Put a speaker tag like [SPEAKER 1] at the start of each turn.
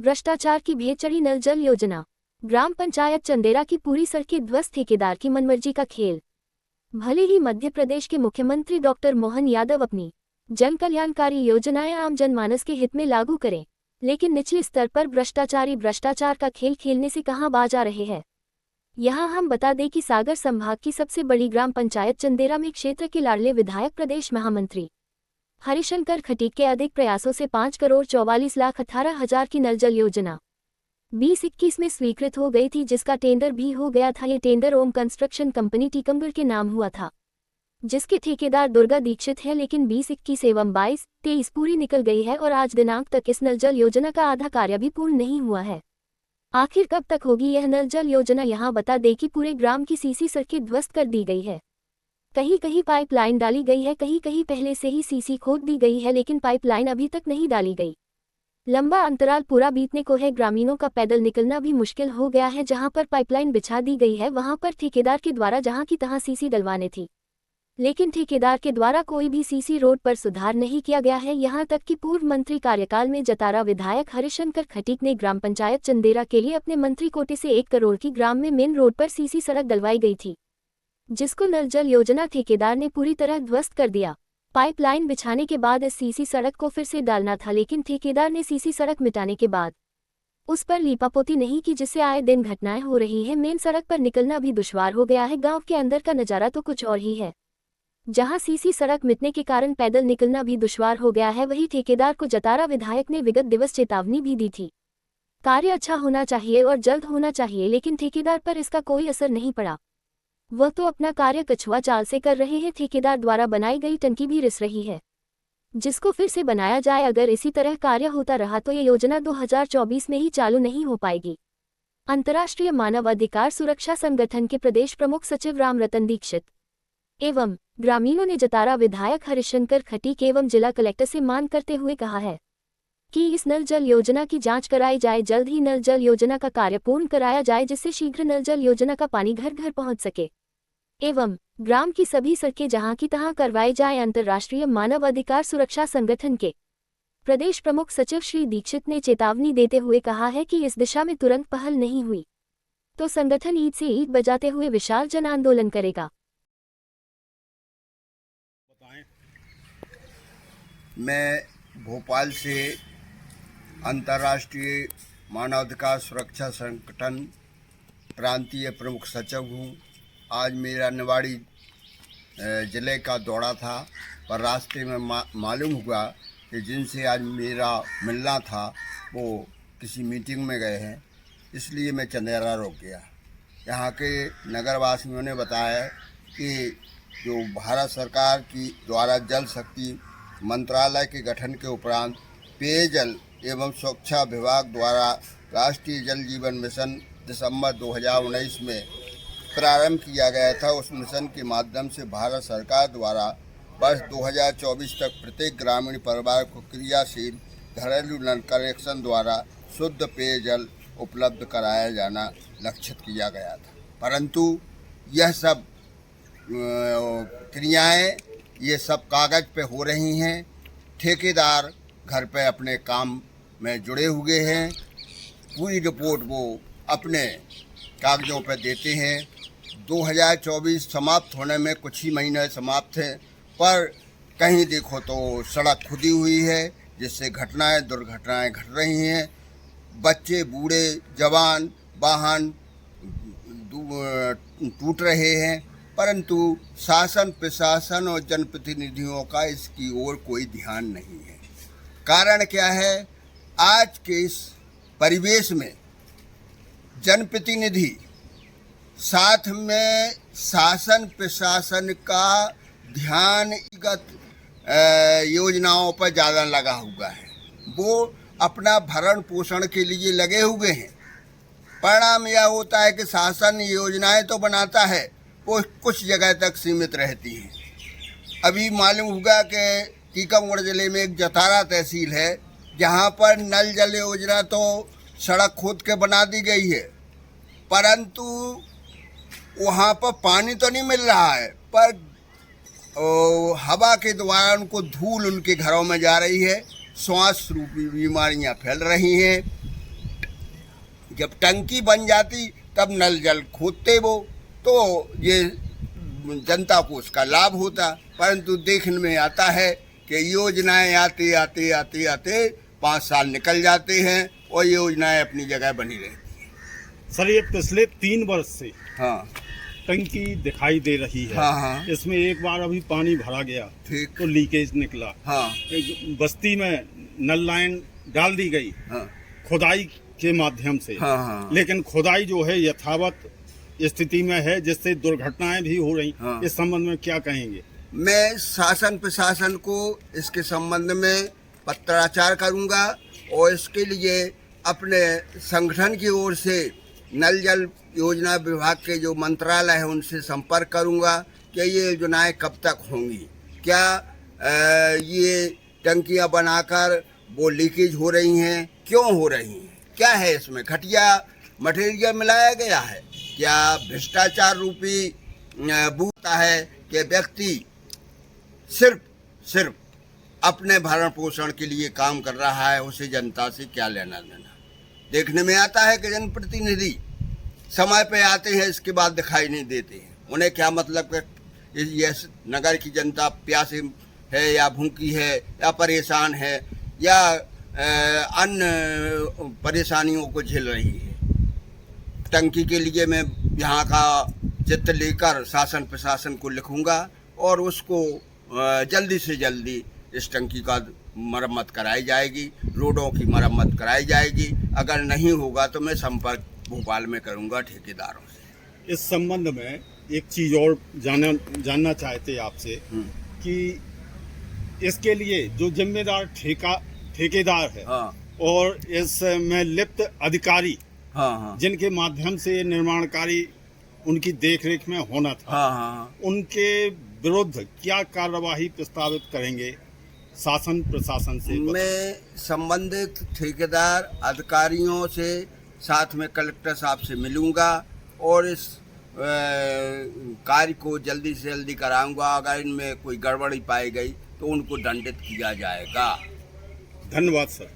[SPEAKER 1] भ्रष्टाचार की भेंट चढ़ी नल जल योजना। ग्राम पंचायत चंदेरा की पूरी सड़कें ध्वस्त, ठेकेदार की मनमर्जी का खेल। भले ही मध्य प्रदेश के मुख्यमंत्री डॉक्टर मोहन यादव अपनी जन कल्याणकारी योजनाएं आम जनमानस के हित में लागू करें, लेकिन निचले स्तर पर भ्रष्टाचारी भ्रष्टाचार का खेल खेलने से कहां बाज आ रहे हैं। यहां हम बता दें कि सागर संभाग की सबसे बड़ी ग्राम पंचायत चंदेरा में क्षेत्र के लाडले विधायक प्रदेश महामंत्री हरिशंकर खटीक के अधिक प्रयासों से 5,44,18,000 की नल जल योजना 2021 में स्वीकृत हो गई थी, जिसका टेंडर भी हो गया था। ये टेंडर ओम कंस्ट्रक्शन कंपनी टीकमगढ़ के नाम हुआ था, जिसके ठेकेदार दुर्गा दीक्षित है। लेकिन 2021 एवं 22-23 पूरी निकल गई है और आज दिनांक तक इस नल जल योजना का आधा कार्य भी पूर्ण नहीं हुआ है। आखिर कब तक होगी यह नल जल योजना। यहाँ बता दें कि पूरे ग्राम की सीसी सड़कें ध्वस्त कर दी गई है। कहीं कहीं पाइपलाइन डाली गई है, कहीं कहीं पहले से ही सीसी खोद दी गई है, लेकिन पाइपलाइन अभी तक नहीं डाली गई। लंबा अंतराल पूरा बीतने को है। ग्रामीणों का पैदल निकलना भी मुश्किल हो गया है। जहां पर पाइपलाइन बिछा दी गई है, वहां पर ठेकेदार के द्वारा जहां की तहां सीसी डलवाने थी, लेकिन ठेकेदार के द्वारा कोई भी सीसी रोड पर सुधार नहीं किया गया है। यहां तक कि पूर्व मंत्री कार्यकाल में जतारा विधायक हरिशंकर खटीक ने ग्राम पंचायत चंदेरा के लिए अपने मंत्री कोटे से 1 करोड़ की ग्राम में मेन रोड पर सीसी सड़क डलवाई गई थी, जिसको नल जल योजना ठेकेदार ने पूरी तरह ध्वस्त कर दिया। पाइपलाइन बिछाने के बाद इस सीसी सड़क को फिर से डालना था, लेकिन ठेकेदार ने सीसी सड़क मिटाने के बाद उस पर लीपापोती नहीं की, जिससे आए दिन घटनाएं हो रही हैं। मेन सड़क पर निकलना भी दुश्वार हो गया है। गांव के अंदर का नजारा तो कुछ और ही है, जहां सीसी सड़क मिटने के कारण पैदल निकलना भी दुश्वार हो गया है। वही ठेकेदार को जतारा विधायक ने विगत दिवस चेतावनी भी दी थी, कार्य अच्छा होना चाहिए और जल्द होना चाहिए, लेकिन ठेकेदार पर इसका कोई असर नहीं पड़ा। वह तो अपना कार्य कछुआ चाल से कर रहे हैं। ठेकेदार द्वारा बनाई गई टंकी भी रिस रही है, जिसको फिर से बनाया जाए। अगर इसी तरह कार्य होता रहा तो ये योजना 2024 में ही चालू नहीं हो पाएगी। अंतर्राष्ट्रीय मानव अधिकार सुरक्षा संगठन के प्रदेश प्रमुख सचिव राम रतन दीक्षित एवं ग्रामीणों ने जतारा विधायक हरिशंकर खटीक एवं जिला कलेक्टर से मांग करते हुए कहा है कि इस नल जल योजना की जांच कराई जाए। जल्द ही नल जल योजना का कार्य पूर्ण कराया जाए, जिससे शीघ्र नल जल योजना का पानी घर घर पहुंच सके एवं ग्राम की सभी सड़कें जहां की तहां करवाई जाए। अंतर्राष्ट्रीय मानव अधिकार सुरक्षा संगठन के प्रदेश प्रमुख सचिव श्री दीक्षित ने चेतावनी देते हुए कहा है कि इस दिशा में तुरंत पहल नहीं हुई तो संगठन ईद से ईद बजाते हुए विशाल जन आंदोलन करेगा।
[SPEAKER 2] मैं भोपाल से अंतर्राष्ट्रीय मानवाधिकार सुरक्षा संगठन प्रांतीय प्रमुख सचिव हूँ। आज मेरा निवाड़ी ज़िले का दौरा था, पर रास्ते में मालूम हुआ कि जिनसे आज मेरा मिलना था वो किसी मीटिंग में गए हैं, इसलिए मैं चंदेरा रुक गया। यहाँ के नगरवासियों ने बताया कि जो भारत सरकार की द्वारा जल शक्ति मंत्रालय के गठन के उपरांत पेयजल एवं स्वच्छता विभाग द्वारा राष्ट्रीय जल जीवन मिशन दिसंबर 2019 में प्रारंभ किया गया था। उस मिशन के माध्यम से भारत सरकार द्वारा वर्ष 2024 तक प्रत्येक ग्रामीण परिवार को क्रियाशील घरेलू नल कनेक्शन द्वारा शुद्ध पेयजल उपलब्ध कराया जाना लक्षित किया गया था। परंतु यह सब क्रियाएं ये सब कागज़ पे हो रही हैं। ठेकेदार घर पे अपने काम में जुड़े हुए हैं। पूरी रिपोर्ट वो अपने कागज़ों पे देते हैं। 2024 समाप्त होने में कुछ ही महीने समाप्त हैं, पर कहीं देखो तो सड़क खुदी हुई है, जिससे दुर्घटनाएं घट रही हैं। बच्चे, बूढ़े, जवान, वाहन टूट रहे हैं, परंतु शासन, प्रशासन और जनप्रतिनिधियों का इसकी ओर कोई ध्यान नहीं है। कारण क्या है? आज के इस परिवेश में जनप्रतिनिधि साथ में शासन प्रशासन का ध्यान योजनाओं पर ज़्यादा लगा हुआ है। वो अपना भरण पोषण के लिए लगे हुए हैं। परिणाम यह होता है कि शासन योजनाएं तो बनाता है, वो कुछ जगह तक सीमित रहती हैं। अभी मालूम होगा कि टीकमगढ़ ज़िले में एक जतारा तहसील है, जहाँ पर नल जल योजना तो सड़क खोद के बना दी गई है, परंतु वहाँ पर पानी तो नहीं मिल रहा है, पर हवा के द्वारा उनको धूल उनके घरों में जा रही है। श्वास रूपी बीमारियाँ फैल रही हैं। जब टंकी बन जाती तब नल जल खोदते वो, तो ये जनता को उसका लाभ होता। परंतु देखने में आता है कि योजनाएं आते आते आते आते 5 साल निकल जाते हैं और योजनाएं अपनी जगह बनी रहती हैं।
[SPEAKER 3] सर, ये पिछले 3 वर्ष से
[SPEAKER 2] हाँ
[SPEAKER 3] टंकी दिखाई दे रही है।
[SPEAKER 2] हाँ हाँ
[SPEAKER 3] इसमें एक बार अभी पानी भरा गया
[SPEAKER 2] ठीक।
[SPEAKER 3] तो लीकेज निकला।
[SPEAKER 2] हाँ
[SPEAKER 3] एक बस्ती में नल लाइन डाल दी गई
[SPEAKER 2] हाँ
[SPEAKER 3] खुदाई के माध्यम से।
[SPEAKER 2] हाँ हाँ
[SPEAKER 3] लेकिन खुदाई जो है यथावत स्थिति में है, जिससे दुर्घटनाएं भी हो रही।
[SPEAKER 2] हाँ।
[SPEAKER 3] इस संबंध में क्या कहेंगे?
[SPEAKER 2] मैं शासन प्रशासन को इसके संबंध में पत्राचार करूंगा और इसके लिए अपने संगठन की ओर से नल जल योजना विभाग के जो मंत्रालय है उनसे संपर्क करूंगा कि ये योजनाएं कब तक होंगी। क्या ये टंकियां बनाकर वो लीकेज हो रही हैं, क्यों हो रही हैं, क्या है इसमें घटिया मटेरियल मिलाया गया है, क्या भ्रष्टाचार रूपी बूता है कि व्यक्ति सिर्फ अपने भरण पोषण के लिए काम कर रहा है, उसे जनता से क्या लेना देना। देखने में आता है कि जनप्रतिनिधि समय पे आते हैं, इसके बाद दिखाई नहीं देते हैं। उन्हें क्या मतलब कि ये नगर की जनता प्यासी है या भूखी है या परेशान है या अन्य परेशानियों को झेल रही है। टंकी के लिए मैं यहाँ का चित्र लेकर शासन प्रशासन को लिखूंगा और उसको जल्दी से जल्दी इस टंकी का मरम्मत कराई जाएगी, रोडों की मरम्मत कराई जाएगी। अगर नहीं होगा तो मैं संपर्क भोपाल में करूंगा ठेकेदारों से।
[SPEAKER 3] इस संबंध में एक चीज और जानना चाहते आपसे कि इसके लिए जो जिम्मेदार ठेकेदार है
[SPEAKER 2] हाँ
[SPEAKER 3] और इसमें लिप्त अधिकारी
[SPEAKER 2] हाँ
[SPEAKER 3] जिनके माध्यम से निर्माण कार्य उनकी देखरेख में होना था,
[SPEAKER 2] हाँ
[SPEAKER 3] उनके विरुद्ध क्या कार्यवाही प्रस्तावित करेंगे शासन प्रशासन से?
[SPEAKER 2] मैं संबंधित ठेकेदार अधिकारियों से साथ में कलेक्टर साहब से मिलूंगा और इस कार्य को जल्दी से जल्दी कराऊंगा। अगर इनमें कोई गड़बड़ी पाई गई तो उनको दंडित किया जाएगा।
[SPEAKER 3] धन्यवाद सर।